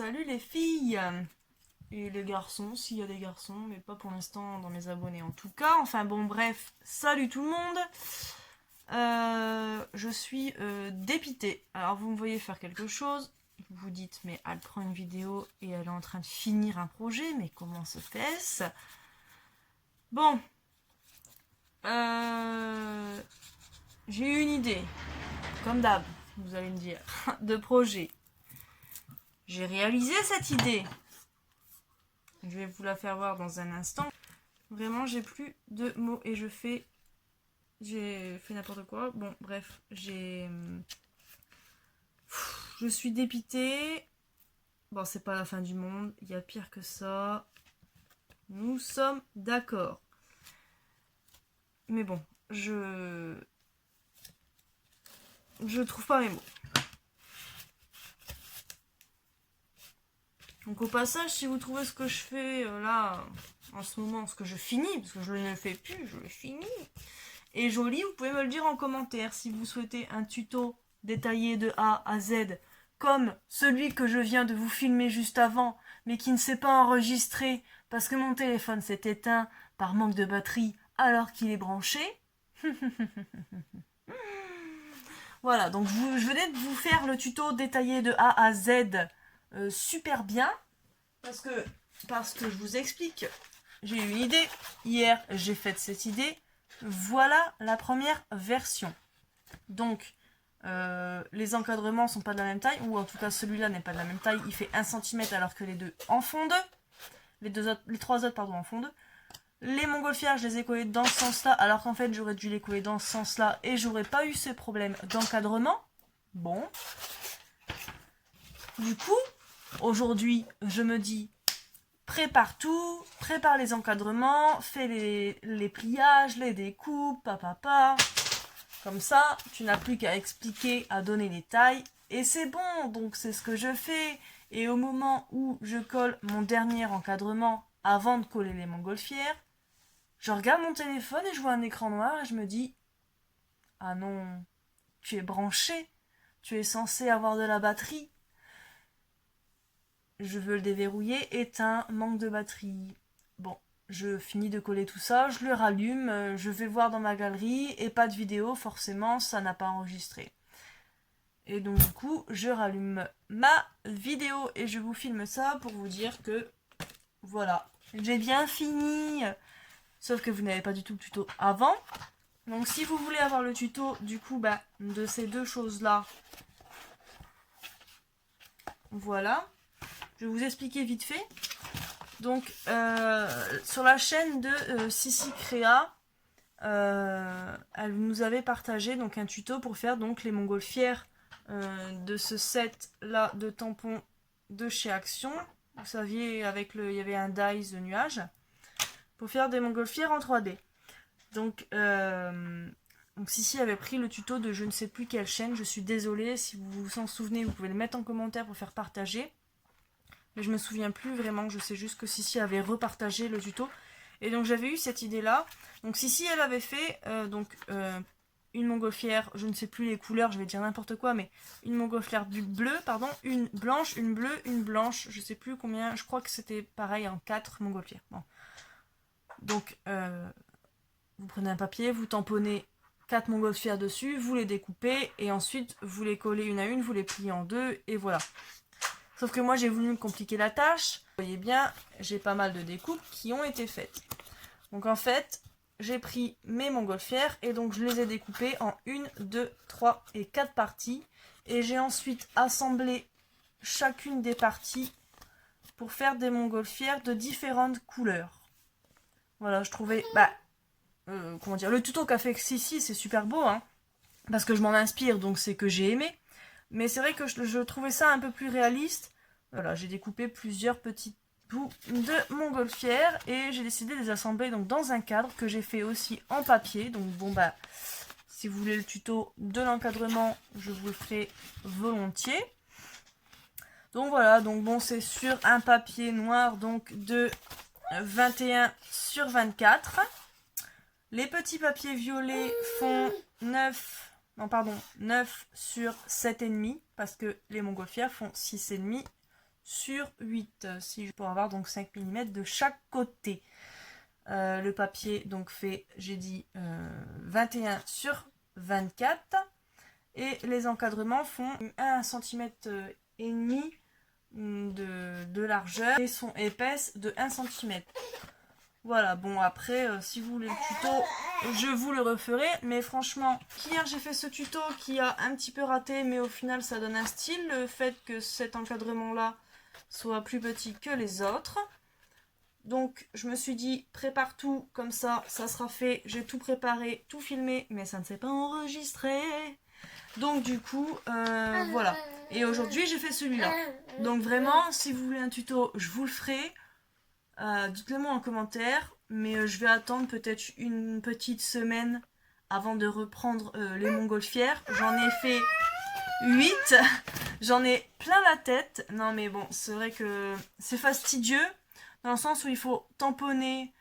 Salut les filles et les garçons, s'il y a des garçons, mais pas pour l'instant dans mes abonnés en tout cas. Enfin bon, bref, salut tout le monde. Je suis dépitée. Alors vous me voyez faire quelque chose, vous vous dites mais elle prend une vidéo et elle est en train de finir un projet, mais comment se fait-ce? Bon, j'ai eu une idée, comme d'hab, vous allez me dire, de projet. J'ai réalisé cette idée. Je vais vous la faire voir dans un instant. Vraiment, j'ai plus de mots et j'ai fait n'importe quoi. Bon, bref, je suis dépitée. Bon, c'est pas la fin du monde. Il y a pire que ça. Nous sommes d'accord. Mais bon, je trouve pas mes mots. Donc au passage, si vous trouvez ce que je fais là, en ce moment, ce que je finis, parce que je ne le fais plus, je le finis, et joli, vous pouvez me le dire en commentaire si vous souhaitez un tuto détaillé de A à Z, comme celui que je viens de vous filmer juste avant, mais qui ne s'est pas enregistré parce que mon téléphone s'est éteint par manque de batterie alors qu'il est branché. Voilà, donc je venais de vous faire le tuto détaillé de A à Z super bien, parce que je vous explique, j'ai eu une idée, hier j'ai fait cette idée, voilà la première version. Donc les encadrements sont pas de la même taille, ou en tout cas celui-là n'est pas de la même taille, il fait 1 cm alors que les deux en font 2, les trois autres pardon en font 2. Les montgolfières, je les ai collés dans ce sens-là, alors qu'en fait j'aurais dû les coller dans ce sens-là et j'aurais pas eu ce problème d'encadrement. Bon. Du coup, aujourd'hui, je me dis, prépare tout, prépare les encadrements, fais les pliages, les découpes, papa. Comme ça, tu n'as plus qu'à expliquer, à donner les tailles, et c'est bon, donc c'est ce que je fais. Et au moment où je colle mon dernier encadrement, avant de coller les montgolfières, je regarde mon téléphone et je vois un écran noir et je me dis, ah non, tu es branché, tu es censé avoir de la batterie. Je veux le déverrouiller, éteint, manque de batterie. Bon, je finis de coller tout ça, je le rallume, je vais voir dans ma galerie, et pas de vidéo, forcément, ça n'a pas enregistré. Et donc du coup, je rallume ma vidéo et je vous filme ça pour vous dire que, voilà, j'ai bien fini. Sauf que vous n'avez pas du tout le tuto avant. Donc si vous voulez avoir le tuto, du coup, de ces deux choses-là, voilà. Je vais vous expliquer vite fait. Donc, sur la chaîne de Sissi Créa, elle nous avait partagé donc un tuto pour faire donc les montgolfières de ce set là de tampons de chez Action. Vous saviez, il y avait un dies de nuage pour faire des montgolfières en 3D. Donc Sissi avait pris le tuto de je ne sais plus quelle chaîne. Je suis désolée, si vous vous en souvenez, vous pouvez le mettre en commentaire pour faire partager. Mais je me souviens plus vraiment, je sais juste que Sissi avait repartagé le tuto. Et donc j'avais eu cette idée là. Donc Sissi elle avait fait une montgolfière, je ne sais plus les couleurs, je vais dire n'importe quoi, mais une montgolfière du bleu, pardon, une blanche, une bleue, une blanche, je sais plus combien, je crois que c'était pareil en 4 montgolfières. Bon. Donc vous prenez un papier, vous tamponnez 4 montgolfières dessus, vous les découpez et ensuite vous les collez une à une, vous les pliez en deux et voilà. Sauf que moi j'ai voulu me compliquer la tâche. Vous voyez bien, j'ai pas mal de découpes qui ont été faites. Donc en fait, j'ai pris mes montgolfières et donc je les ai découpées en 1, 2, 3 et 4 parties. Et j'ai ensuite assemblé chacune des parties pour faire des montgolfières de différentes couleurs. Voilà, je trouvais... comment dire, le tuto qu'a fait Sissi, c'est super beau, hein, parce que je m'en inspire, donc c'est que j'ai aimé. Mais c'est vrai que je trouvais ça un peu plus réaliste. Voilà, j'ai découpé plusieurs petits bouts de montgolfière et j'ai décidé de les assembler donc dans un cadre que j'ai fait aussi en papier. Donc bon si vous voulez le tuto de l'encadrement, je vous le ferai volontiers. Donc voilà, donc bon, c'est sur un papier noir donc de 21 sur 24. Les petits papiers violets font 9 sur 7,5 parce que les montgolfières font 6,5 sur 8, si je peux avoir donc 5 mm de chaque côté. Le papier donc fait, j'ai dit, 21 sur 24. Et les encadrements font 1 cm et demi de largeur et sont épaisses de 1 cm. Voilà, bon après, si vous voulez le tuto, je vous le referai. Mais franchement, hier j'ai fait ce tuto qui a un petit peu raté, mais au final ça donne un style. Le fait que cet encadrement-là soit plus petit que les autres. Donc je me suis dit, prépare tout, comme ça sera fait. J'ai tout préparé, tout filmé, mais ça ne s'est pas enregistré. Donc du coup, voilà. Et aujourd'hui, j'ai fait celui-là. Donc vraiment, si vous voulez un tuto, je vous le ferai. Dites-le moi en commentaire. Mais je vais attendre peut-être une petite semaine avant de reprendre les montgolfières. J'en ai fait 8. J'en ai plein la tête. Non mais bon, c'est vrai que c'est fastidieux. Dans le sens où il faut tamponner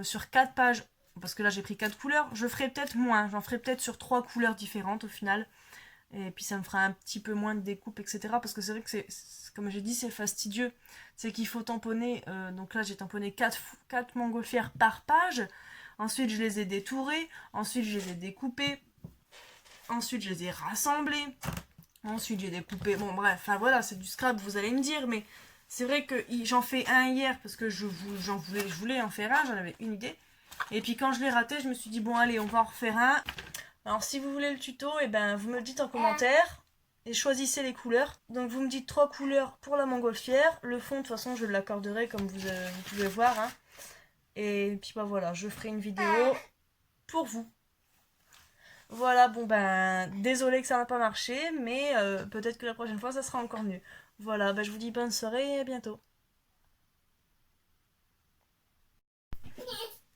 sur 4 pages. Parce que là, j'ai pris 4 couleurs. Je ferai peut-être moins. J'en ferai peut-être sur 3 couleurs différentes au final. Et puis ça me fera un petit peu moins de découpe, etc. Parce que c'est vrai que comme j'ai dit, c'est fastidieux. C'est qu'il faut tamponner. Donc là, j'ai tamponné 4 montgolfières par page. Ensuite, je les ai détourées. Ensuite, je les ai découpées. Ensuite, je les ai rassemblées. Ensuite, j'ai découpé. Bon, bref, enfin voilà, c'est du scrap, vous allez me dire. Mais c'est vrai que j'en fais un hier parce que je voulais en faire un. J'en avais une idée. Et puis quand je l'ai raté, je me suis dit, bon, allez, on va en refaire un. Alors si vous voulez le tuto, et ben vous me le dites en commentaire et choisissez les couleurs. Donc vous me dites 3 couleurs pour la montgolfière. Le fond de toute façon je l'accorderai comme vous pouvez voir. Hein. Et puis bah voilà, je ferai une vidéo pour vous. Voilà, bon ben désolé que ça n'a pas marché, mais peut-être que la prochaine fois ça sera encore mieux. Voilà, ben, je vous dis bonne soirée et à bientôt.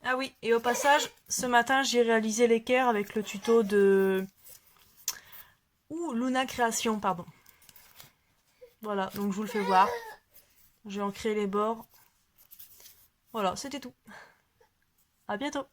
Ah oui, et au passage, ce matin j'ai réalisé l'équerre avec le tuto de... Luna Création, pardon. Voilà, donc je vous le fais voir. Je vais en créer les bords. Voilà, c'était tout. À bientôt.